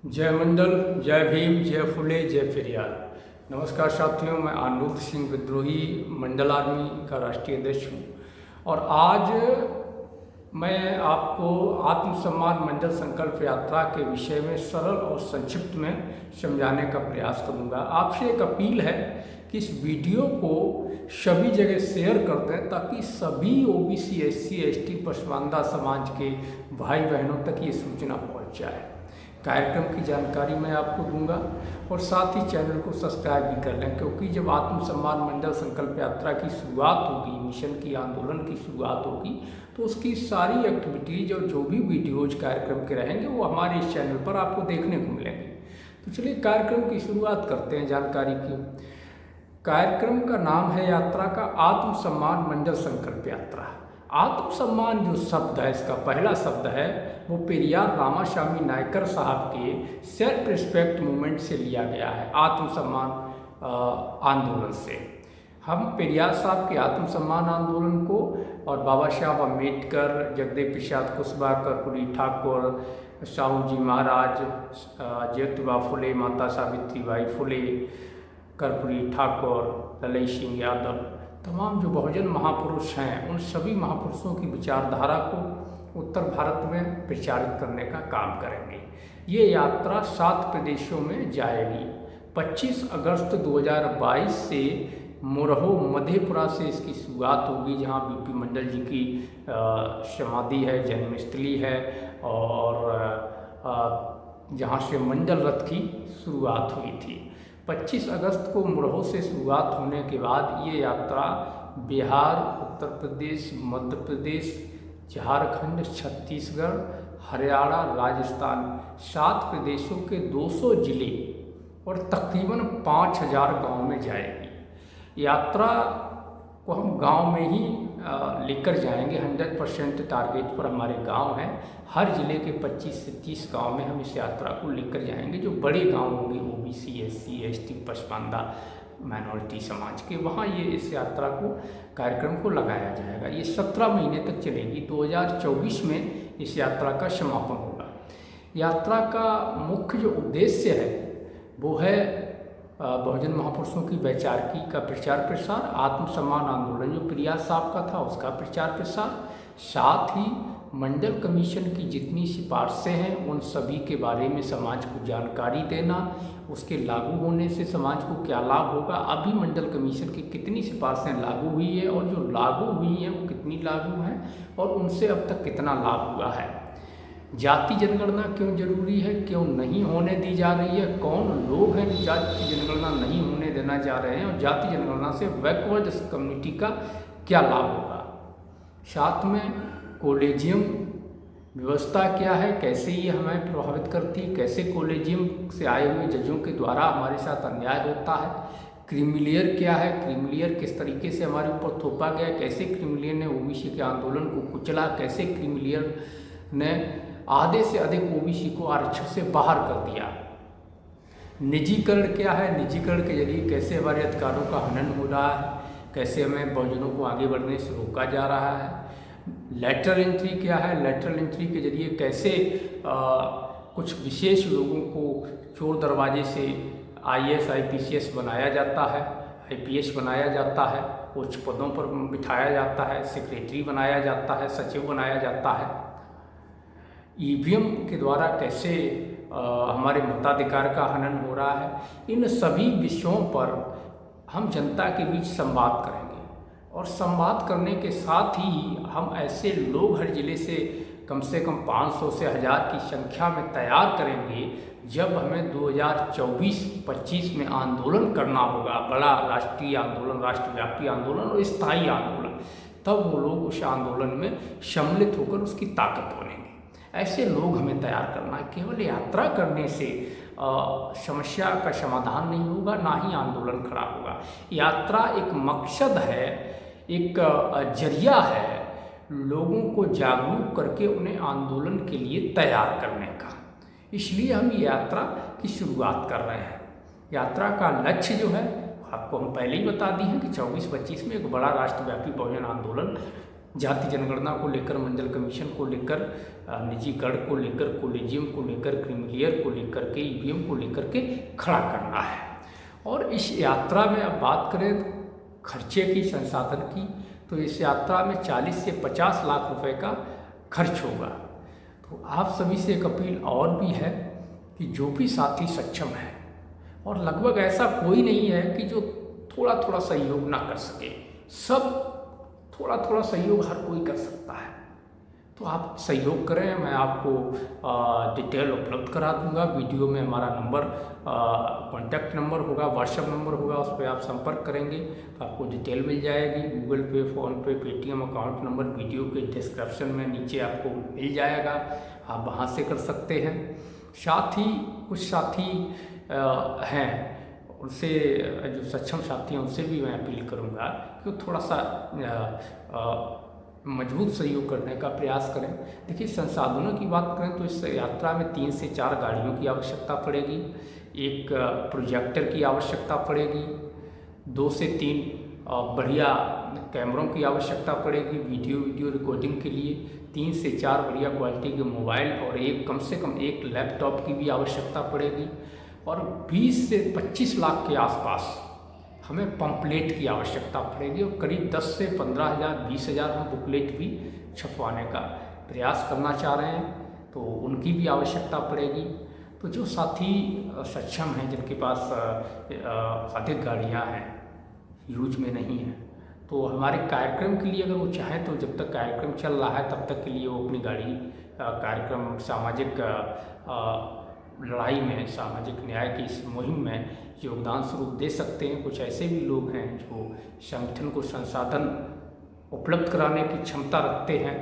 जय मंडल, जय भीम, जय फुले, जय पेरियार। नमस्कार साथियों, मैं आनंद सिंह विद्रोही मंडल आर्मी का राष्ट्रीय अध्यक्ष हूँ और आज मैं आपको आत्मसम्मान मंडल संकल्प यात्रा के विषय में सरल और संक्षिप्त में समझाने का प्रयास करूँगा। आपसे एक अपील है कि इस वीडियो को सभी जगह शेयर कर दें ताकि सभी ओबीसी, एससी, एसटी, पसमानदा समाज के भाई बहनों तक ये सूचना पहुँच जाए। कार्यक्रम की जानकारी मैं आपको दूंगा और साथ ही चैनल को सब्सक्राइब भी कर लें, क्योंकि जब आत्मसम्मान मंडल संकल्प यात्रा की शुरुआत होगी, मिशन की आंदोलन की शुरुआत होगी, तो उसकी सारी एक्टिविटीज और जो भी वीडियोज कार्यक्रम के रहेंगे वो हमारे इस चैनल पर आपको देखने को मिलेंगे। तो चलिए कार्यक्रम की शुरुआत करते हैं जानकारी की। कार्यक्रम का नाम है यात्रा का आत्मसम्मान मंडल संकल्प यात्रा। आत्मसम्मान जो शब्द है, इसका पहला शब्द है वो पेरियार रामास्वामी नायकर साहब के सेल्फ रिस्पेक्ट मूवमेंट से लिया गया है। आत्मसम्मान आंदोलन से हम पेरियार साहब के आत्मसम्मान आंदोलन को और बाबा साहब अम्बेडकर, जगदेव प्रसाद कुशवाहा, कर्पूरी ठाकुर, साहू जी महाराज, ज्योतिबा फुले, माता सावित्रीबाई फुले, कर्पूरी ठाकुर, ललई सिंह यादव, तमाम जो बहुजन महापुरुष हैं, उन सभी महापुरुषों की विचारधारा को उत्तर भारत में प्रचारित करने का काम करेंगे। ये यात्रा 7 प्रदेशों में जाएगी। 25 अगस्त 2022 से मोरहो मधेपुरा से इसकी शुरुआत होगी, जहाँ बीपी मंडल जी की समाधि है, जन्मस्थली है और जहाँ से मंडल रथ की शुरुआत हुई थी। 25 अगस्त को मोरहो से शुरुआत होने के बाद ये यात्रा बिहार, उत्तर प्रदेश, मध्य प्रदेश, झारखंड, छत्तीसगढ़, हरियाणा, राजस्थान, 7 प्रदेशों के 200 जिले और तकरीबन 5000 गांव में जाएगी। यात्रा को हम गांव में ही लेकर जाएंगे। 100% टारगेट पर हमारे गांव हैं। हर जिले के 25 से 30 गांव में हम इस यात्रा को लेकर जाएंगे। जो बड़े गांव होंगे OBC, SC, ST, Pasmanda minority समाज के, वहाँ ये इस यात्रा को कार्यक्रम को लगाया जाएगा। ये 17 महीने तक चलेगी। 2024 में इस यात्रा का समापन होगा। यात्रा का मुख्य जो उद्देश्य है वो है बहुजन महापुरुषों की वैचारिकी का प्रचार प्रसार, आत्मसम्मान आंदोलन जो पेरियार साहब का था उसका प्रचार प्रसार, साथ ही मंडल कमीशन की जितनी सिफारिशें हैं उन सभी के बारे में समाज को जानकारी देना, उसके लागू होने से समाज को क्या लाभ होगा, अभी मंडल कमीशन की कितनी सिफारिशें लागू हुई है और जो लागू हुई हैं वो कितनी लागू हैं और उनसे अब तक कितना लाभ हुआ है, जाति जनगणना क्यों जरूरी है, क्यों नहीं होने दी जा रही है, कौन लोग हैं जो जाति जनगणना नहीं होने देना जा रहे हैं और जाति जनगणना से बैकवर्ड कम्युनिटी का क्या लाभ होगा। साथ में कॉलेजियम व्यवस्था क्या है, कैसे ये हमें प्रभावित करती है, कैसे कॉलेजियम से आए हुए जजों के द्वारा हमारे साथ अन्याय होता है, क्रीमिलियर क्या है, क्रीमिलियर किस तरीके से हमारे ऊपर थोपा गया, कैसे क्रीमिलियर ने ओबीसी के आंदोलन को कुचला, कैसे क्रीमिलियर ने आधे से अधिक ओबीसी को आरक्षण से बाहर कर दिया। निजीकरण क्या है, निजीकरण के जरिए कैसे हमारे अधिकारों का हनन हो रहा है, कैसे हमें बहुजनों को आगे बढ़ने से रोका जा रहा है। लेटरल एंट्री क्या है, लेटरल एंट्री के जरिए कैसे कुछ विशेष लोगों को चोर दरवाजे से आईएएस आईपीसीएस बनाया जाता है, आईपीएस बनाया जाता है, उच्च पदों पर बिठाया जाता है, सेक्रेटरी बनाया जाता है, सचिव बनाया जाता है। ईवीएम के द्वारा कैसे हमारे मताधिकार का हनन हो रहा है। इन सभी विषयों पर हम जनता के बीच संवाद करेंगे और संवाद करने के साथ ही हम ऐसे लोग हर जिले से कम 500 से 1000 की संख्या में तैयार करेंगे। जब हमें 2024-25 में आंदोलन करना होगा, बड़ा राष्ट्रीय आंदोलन, राष्ट्रव्यापी आंदोलन और स्थायी आंदोलन, तब वो लोग उस आंदोलन में सम्मिलित होकर उसकी ताकत बनेंगे। ऐसे लोग हमें तैयार करना है। केवल यात्रा करने से समस्या का समाधान नहीं होगा, ना ही आंदोलन खड़ा होगा। यात्रा एक मकसद है, एक जरिया है लोगों को जागरूक करके उन्हें आंदोलन के लिए तैयार करने का। इसलिए हम यात्रा की शुरुआत कर रहे हैं। यात्रा का लक्ष्य जो है आपको हम पहले ही बता दिए हैं कि 24-25 में एक बड़ा राष्ट्रव्यापी बहुजन आंदोलन जाति जनगणना को लेकर, मंडल कमीशन को लेकर, निजीकरण को लेकर, कोलेजियम को लेकर, क्रीमिलियर को लेकर के, ईवीएम को लेकर के खड़ा करना है। और इस यात्रा में अब बात करें खर्चे की, संसाधन की, तो इस यात्रा में 40 से 50 लाख रुपए का खर्च होगा। तो आप सभी से एक अपील और भी है कि जो भी साथी सक्षम है, और लगभग ऐसा कोई नहीं है कि जो थोड़ा थोड़ा सहयोग ना कर सके, सब थोड़ा थोड़ा सहयोग हर कोई कर सकता है। तो आप सहयोग करें, मैं आपको डिटेल उपलब्ध करा दूंगा। वीडियो में हमारा नंबर, कॉन्टैक्ट नंबर होगा, व्हाट्सएप नंबर होगा, उस पर आप संपर्क करेंगे तो आपको डिटेल मिल जाएगी। गूगल पे, PhonePe, Paytm account number video के डिस्क्रिप्शन में नीचे आपको मिल जाएगा, आप वहाँ से कर सकते हैं। साथ ही कुछ साथी हैं, उनसे जो सक्षम साथी हैं उनसे भी मैं अपील करूंगा कि थोड़ा सा मजबूत सहयोग करने का प्रयास करें। देखिए, संसाधनों की बात करें तो इस यात्रा में 3 से 4 गाड़ियों की आवश्यकता पड़ेगी, एक प्रोजेक्टर की आवश्यकता पड़ेगी, 2 से 3 बढ़िया कैमरों की आवश्यकता पड़ेगी वीडियो रिकॉर्डिंग के लिए, 3 से 4 बढ़िया क्वालिटी के मोबाइल और कम से कम एक लैपटॉप की भी आवश्यकता पड़ेगी, और 20 से 25 लाख के आसपास हमें पंपलेट की आवश्यकता पड़ेगी, और करीब 10 से 15,000 20,000 हम बुकलेट भी छपवाने का प्रयास करना चाह रहे हैं, तो उनकी भी आवश्यकता पड़ेगी। तो जो साथी सक्षम हैं, जिनके पास अधिक गाड़ियां हैं, यूज में नहीं हैं, तो हमारे कार्यक्रम के लिए अगर वो चाहें तो जब तक कार्यक्रम चल रहा है तब तक के लिए वो अपनी गाड़ी कार्यक्रम, सामाजिक लड़ाई में, सामाजिक न्याय की इस मुहिम में योगदान स्वरूप दे सकते हैं। कुछ ऐसे भी लोग हैं जो संगठन को संसाधन उपलब्ध कराने की क्षमता रखते हैं,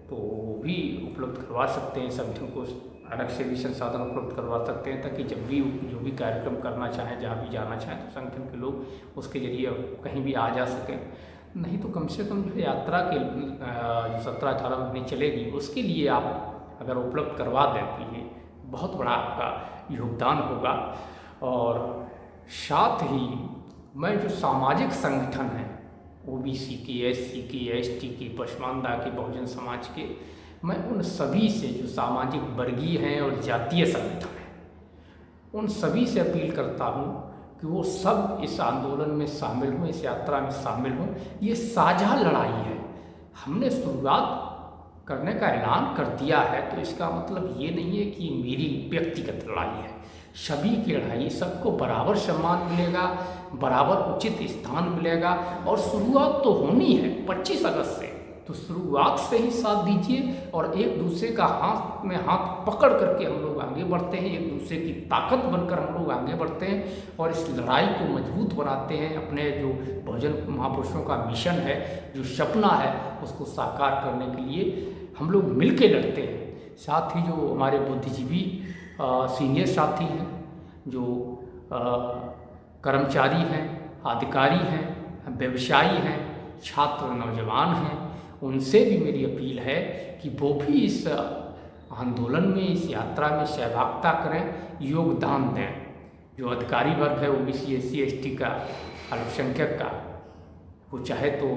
तो वो भी उपलब्ध करवा सकते हैं, संगठन को अलग से भी संसाधन उपलब्ध करवा सकते हैं, ताकि जब भी जो भी कार्यक्रम करना चाहें, जहाँ भी जाना चाहें, तो संगठन के लोग उसके जरिए कहीं भी आ जा सकें। नहीं तो कम से कम जो यात्रा के 17-18 महीने चलेगी, उसके लिए आप अगर उपलब्ध करवा दें तो ये बहुत बड़ा आपका योगदान होगा। और साथ ही मैं जो सामाजिक संगठन हैं, ओबीसी के, एससी के, एसटी के, पसमानदा के, बहुजन समाज के, मैं उन सभी से जो सामाजिक वर्गीय हैं और जातीय संगठन हैं, उन सभी से अपील करता हूँ कि वो सब इस आंदोलन में शामिल हों, इस यात्रा में शामिल हों। ये साझा लड़ाई है। हमने शुरुआत करने का ऐलान कर दिया है, तो इसका मतलब ये नहीं है कि मेरी व्यक्तिगत लड़ाई है। सभी की लड़ाई, सबको बराबर सम्मान मिलेगा, बराबर उचित स्थान मिलेगा, और शुरुआत तो होनी है 25 अगस्त से, तो शुरुआत से ही साथ दीजिए और एक दूसरे का हाथ में हाथ पकड़ करके हम लोग आगे बढ़ते हैं, एक दूसरे की ताकत बनकर हम लोग आगे बढ़ते हैं और इस लड़ाई को मजबूत बनाते हैं। अपने जो बहुजन महापुरुषों का मिशन है, जो सपना है, उसको साकार करने के लिए हम लोग मिलके लड़ते हैं। साथ ही जो हमारे बुद्धिजीवी सीनियर साथी हैं, जो कर्मचारी हैं, अधिकारी हैं, व्यवसायी हैं, छात्र, नौजवान हैं, उनसे भी मेरी अपील है कि वो भी इस आंदोलन में, इस यात्रा में सहभागिता करें, योगदान दें। जो अधिकारी वर्ग है, ओबीसी, एससी, एसटी का, अल्पसंख्यक का, वो चाहे तो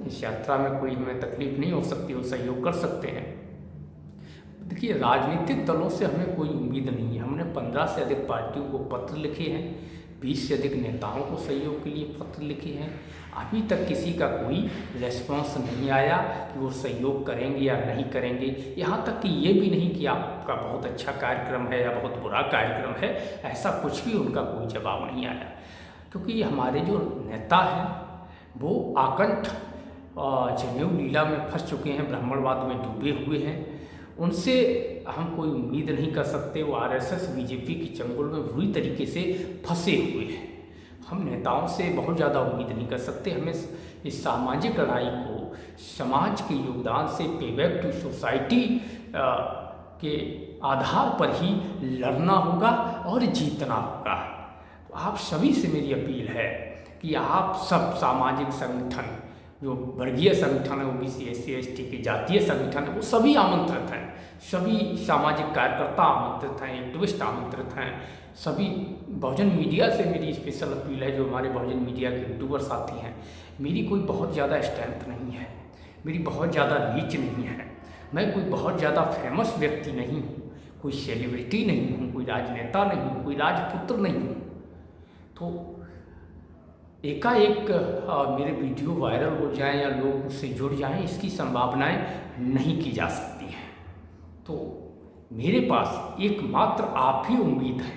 इस यात्रा में कोई हमें तकलीफ नहीं हो सकती, वो सहयोग कर सकते हैं। देखिए, राजनीतिक दलों से हमें कोई उम्मीद नहीं है। हमने 15 से अधिक पार्टियों को पत्र लिखे हैं, 20 से अधिक नेताओं को सहयोग के लिए पत्र लिखे हैं। अभी तक किसी का कोई रेस्पॉन्स नहीं आया कि वो सहयोग करेंगे या नहीं करेंगे। यहाँ तक कि ये भी नहीं कि आपका बहुत अच्छा कार्यक्रम है या बहुत बुरा कार्यक्रम है, ऐसा कुछ भी उनका कोई जवाब नहीं आया। क्योंकि हमारे जो नेता हैं वो आकंठ जनेऊ लीला में फंस चुके हैं, ब्राह्मणवाद में डूबे हुए हैं। उनसे हम कोई उम्मीद नहीं कर सकते। वो आरएसएस, बीजेपी की चंगुल में बुरी तरीके से फंसे हुए हैं। हम नेताओं से बहुत ज़्यादा उम्मीद नहीं कर सकते। हमें इस सामाजिक लड़ाई को समाज के योगदान से, पे बैक टू सोसाइटी के आधार पर ही लड़ना होगा और जीतना होगा। तो आप सभी से मेरी अपील है कि आप सब सामाजिक संगठन, जो वर्गीय संगठन है, ओबीसी, एससी, एसटी के, जातीय संगठन है, वो सभी आमंत्रित हैं। सभी सामाजिक कार्यकर्ता आमंत्रित हैं, एक्टिविस्ट आमंत्रित हैं। सभी बहुजन मीडिया से मेरी स्पेशल अपील है, जो हमारे बहुजन मीडिया के यूट्यूबर साथी हैं। मेरी कोई बहुत ज़्यादा स्ट्रेंथ नहीं है, मेरी बहुत ज़्यादा रीच नहीं है, मैं कोई बहुत ज़्यादा फेमस व्यक्ति नहीं हूँ, कोई सेलिब्रिटी नहीं हूँ, कोई राजनेता नहीं हूँ, कोई राजपुत्र नहीं हूँ। तो एकाएक मेरे वीडियो वायरल हो जाएं या लोग उससे जुड़ जाएं, इसकी संभावनाएं नहीं की जा सकती हैं। तो मेरे पास एकमात्र आप ही उम्मीद है,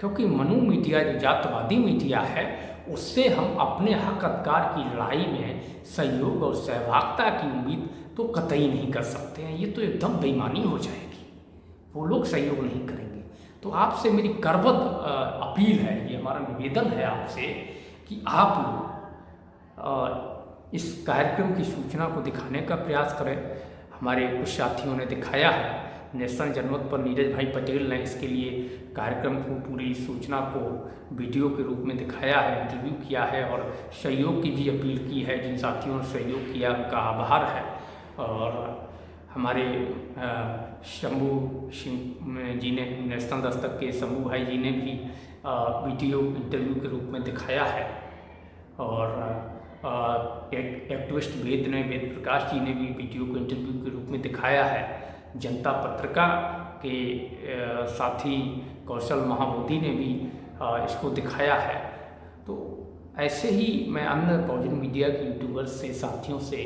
क्योंकि मनु मीडिया जो जातवादी मीडिया है, उससे हम अपने हक अधिकार की लड़ाई में सहयोग और सहभागिता की उम्मीद तो कतई नहीं कर सकते हैं। ये तो एकदम बेईमानी हो जाएगी, वो लोग सहयोग नहीं करेंगे। तो आपसे मेरी करबद्ध अपील है, ये हमारा निवेदन है आपसे कि आप लोग इस कार्यक्रम की सूचना को दिखाने का प्रयास करें। हमारे कुछ साथियों ने दिखाया है, नेशनल जनमत पर नीरज भाई पटेल ने इसके लिए कार्यक्रम को, पूरी सूचना को वीडियो के रूप में दिखाया है, इंटरव्यू किया है और सहयोग की भी अपील की है। जिन साथियों ने सहयोग किया उनका आभार है। और हमारे शंभू सिंह जी ने, नेशनल दस्तक के शंभू भाई जी ने भी वीडियो इंटरव्यू के रूप में दिखाया है। और एक्टिविस्ट वेद प्रकाश जी ने भी वीडियो को इंटरव्यू के रूप में दिखाया है। जनता पत्रिका के साथी कौशल महाबोधि ने भी इसको दिखाया है। तो ऐसे ही मैं अन्य बहुजन मीडिया के यूट्यूबर्स से, साथियों से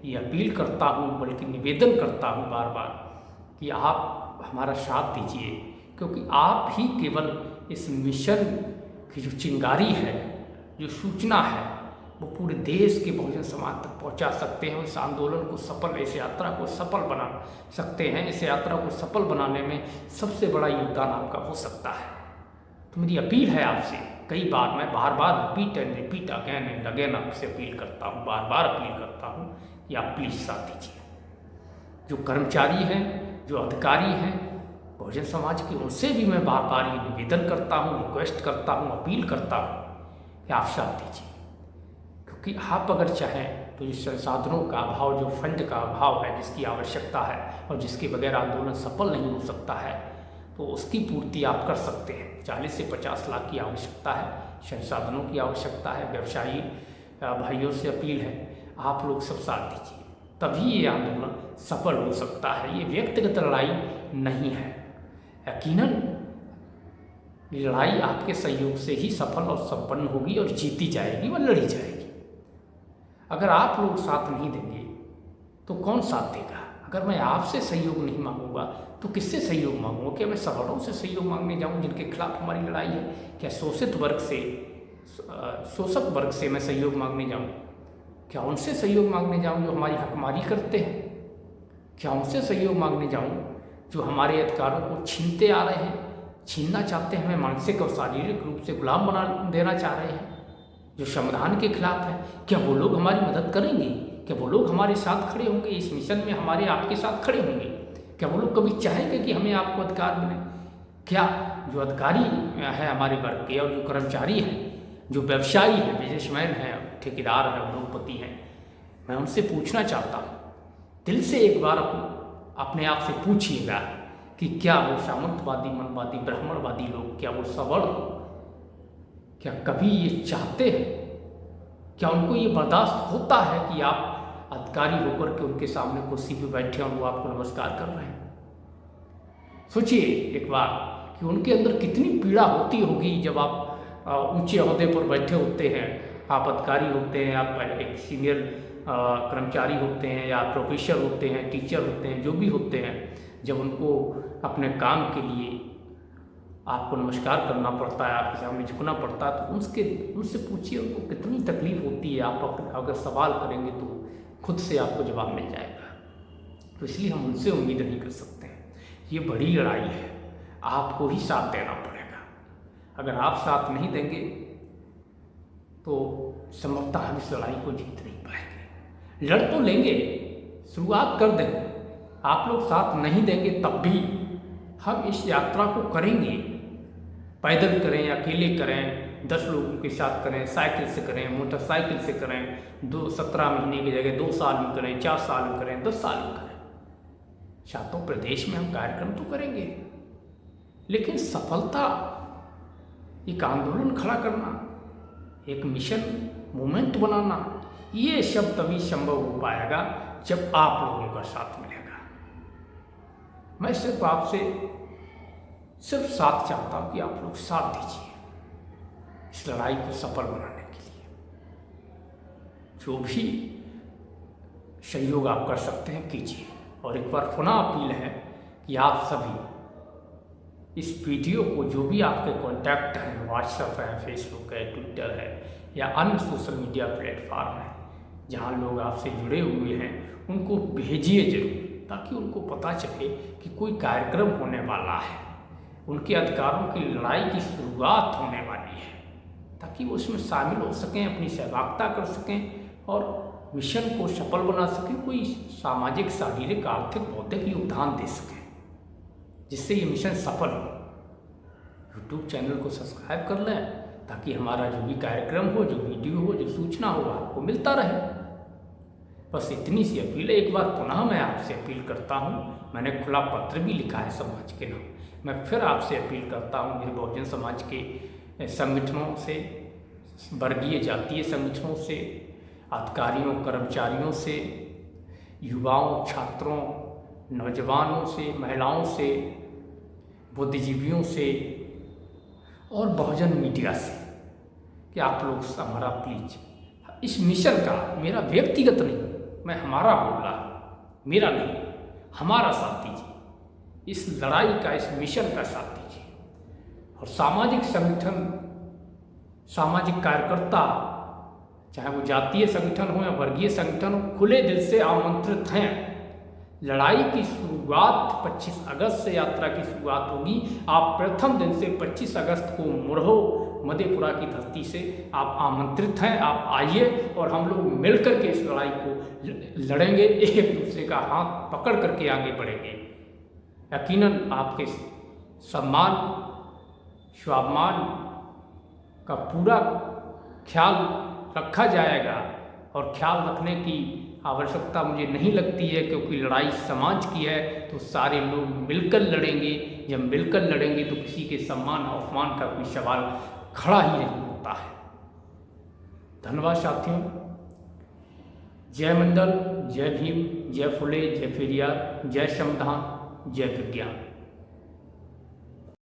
ये अपील करता हूँ, बल्कि निवेदन करता हूँ बार बार कि आप हमारा साथ दीजिए, क्योंकि आप ही केवल इस मिशन की जो चिंगारी है, जो सूचना है, वो पूरे देश के बहुजन समाज तक पहुंचा सकते हैं। इस आंदोलन को सफल, इस यात्रा को सफल बना सकते हैं। इस यात्रा को सफल बनाने में सबसे बड़ा योगदान आपका हो सकता है। तो मेरी अपील है आपसे, कई बार मैं बार रिपीट अगेन एंड अगेन आपसे अपील करता हूँ, बार अपील करता हूँ कि आप प्लीज़ साथ दीजिए। जो कर्मचारी हैं, जो अधिकारी हैं बहुजन समाज के, उनसे भी मैं बार ये निवेदन करता हूँ, रिक्वेस्ट करता हूँ, अपील करता हूँ कि आप साथ दीजिए। क्योंकि आप अगर चाहें तो जिस संसाधनों का अभाव, जो फंड का अभाव है, जिसकी आवश्यकता है और जिसके बगैर आंदोलन सफल नहीं हो सकता है, तो उसकी पूर्ति आप कर सकते हैं। 40 से 50 लाख की आवश्यकता है, संसाधनों की आवश्यकता है। व्यवसायी भाइयों से अपील है, आप लोग सब साथ दीजिए, तभी ये आंदोलन सफल हो सकता है। ये व्यक्तिगत लड़ाई नहीं है। यकीनन ये लड़ाई आपके सहयोग से ही सफल और संपन्न होगी और जीती जाएगी और लड़ी जाएगी। अगर आप लोग साथ नहीं देंगे तो कौन साथ देगा? अगर मैं आपसे सहयोग नहीं मांगूंगा तो किससे सहयोग मांगूंगा? क्या मैं सवर्णों से सहयोग मांगने जाऊं जिनके खिलाफ हमारी लड़ाई है? क्या शोषक वर्ग से मैं सहयोग मांगने जाऊं? क्या उनसे सहयोग मांगने जाऊं जो हमारी हकमारी करते हैं? क्या उनसे सहयोग मांगने जाऊं जो हमारे अधिकारों को छीनते आ रहे हैं, छीनना चाहते हैं, हमें मानसिक और शारीरिक रूप से गुलाम बना देना चाह रहे हैं, जो संविधान के खिलाफ है? क्या वो लोग हमारी मदद करेंगे? क्या वो लोग हमारे साथ खड़े होंगे? इस मिशन में हमारे आपके साथ खड़े होंगे? क्या वो लोग कभी चाहेंगे कि हमें आपको अधिकार मिले? क्या जो अधिकारी हैं हमारे वर्ग के और जो कर्मचारी हैं, जो व्यवसायी हैं, बिजनेसमैन हैं, ठेकेदार हैं, उद्योगपति हैं, मैं उनसे पूछना चाहता हूँ, दिल से एक बार अपने आप से पूछिएगा कि क्या वो सामंतवादी, मनवादी, ब्राह्मणवादी लोग, क्या वो सवर्ण, क्या कभी ये चाहते हैं? क्या उनको ये बर्दाश्त होता है कि आप अधिकारी होकर के उनके सामने कुर्सी पे बैठे और वो आपको नमस्कार कर रहे हैं? सोचिए एक बार कि उनके अंदर कितनी पीड़ा होती होगी जब आप ऊंचे ओहदे पर बैठे होते हैं, आप अधिकारी होते हैं, आप एक सीनियर कर्मचारी होते हैं या प्रोफेसर होते हैं, टीचर होते हैं, जो भी होते हैं, जब उनको अपने काम के लिए आपको नमस्कार करना पड़ता है, आपके सामने झुकना पड़ता है, तो उनसे पूछिए उनको कितनी तकलीफ होती है। आप अगर सवाल करेंगे तो खुद से आपको जवाब मिल जाएगा। तो इसलिए हम उनसे उम्मीद नहीं कर सकते हैं। ये बड़ी लड़ाई है, आपको ही साथ देना पड़ेगा। अगर आप साथ नहीं देंगे तो संभवतः हम इस लड़ाई को जीत नहीं पाएंगे। लड़ तो लेंगे, शुरुआत कर देंगे, आप लोग साथ नहीं देंगे तब भी हम इस यात्रा को करेंगे। पैदल करें, अकेले करें, 10 लोगों के साथ करें, साइकिल से करें, मोटरसाइकिल से करें, 17 महीने की जगह 2 साल में करें, 4 साल में करें, 10 साल में करें, 7 प्रदेश में हम कार्यक्रम तो करेंगे। लेकिन सफलता, एक आंदोलन खड़ा करना, एक मिशन मूवमेंट बनाना, ये सब तभी संभव हो पाएगा जब आप लोगों का साथ मिलेगा। मैं सिर्फ आपसे सिर्फ साथ चाहता हूँ कि आप लोग साथ दीजिए इस लड़ाई को सफल बनाने के लिए। जो भी सहयोग आप कर सकते हैं कीजिए। और एक बार पुनः अपील है कि आप सभी इस वीडियो को, जो भी आपके कॉन्टैक्ट हैं, व्हाट्सएप है, फेसबुक है, ट्विटर है या अन्य सोशल मीडिया प्लेटफॉर्म है जहाँ लोग आपसे जुड़े हुए हैं, उनको भेजिए जरूर, ताकि उनको पता चले कि कोई कार्यक्रम होने वाला है, उनके अधिकारों की लड़ाई की शुरुआत होने वाली है, ताकि वो उसमें शामिल हो सकें, अपनी सहभागिता कर सकें और मिशन को सफल बना सकें, कोई सामाजिक, शारीरिक, आर्थिक, बौद्धिक योगदान दे सकें, जिससे ये मिशन सफल हो। यूट्यूब चैनल को सब्सक्राइब कर लें ताकि हमारा जो भी कार्यक्रम हो, जो वीडियो हो, जो सूचना हो, आपको मिलता रहे। बस इतनी सी अपील है। एक बार पुनः मैं आपसे अपील करता हूँ, मैंने खुला पत्र भी लिखा है समाज के नाम। मैं फिर आपसे अपील करता हूँ, मेरे बहुजन समाज के संगठनों से, वर्गीय जातीय संगठनों से, अधिकारियों, कर्मचारियों से, युवाओं, छात्रों, नौजवानों से, महिलाओं से, बुद्धिजीवियों से और बहुजन मीडिया से कि आप लोग हमारा प्लीज इस मिशन का, मेरा व्यक्तिगत नहीं, मैं हमारा बोल रहा हूँ, मेरा नहीं, हमारा साथ दीजिए, इस लड़ाई का, इस मिशन का साथ दीजिए। और सामाजिक संगठन, सामाजिक कार्यकर्ता, चाहे वो जातीय संगठन हो या वर्गीय संगठन हो, खुले दिल से आमंत्रित हैं। लड़ाई की शुरुआत 25 अगस्त से यात्रा की शुरुआत होगी। आप प्रथम दिन से 25 अगस्त को मुरहो, मधेपुरा की धरती से आप आमंत्रित हैं। आप आइए और हम लोग मिलकर के इस लड़ाई को लड़ेंगे, एक दूसरे का हाथ पकड़ करके आगे बढ़ेंगे। यकीनन आपके सम्मान, स्वाभिमान का पूरा ख्याल रखा जाएगा और ख्याल रखने की आवश्यकता मुझे नहीं लगती है, क्योंकि लड़ाई समाज की है तो सारे लोग मिलकर लड़ेंगे। जब मिलकर लड़ेंगे तो किसी के सम्मान और अपमान का कोई सवाल खड़ा ही नहीं होता है। धन्यवाद साथियों। जय मंडल, जय भीम, जय फुले, जय पेरियार, जय संविधान, जय विज्ञान।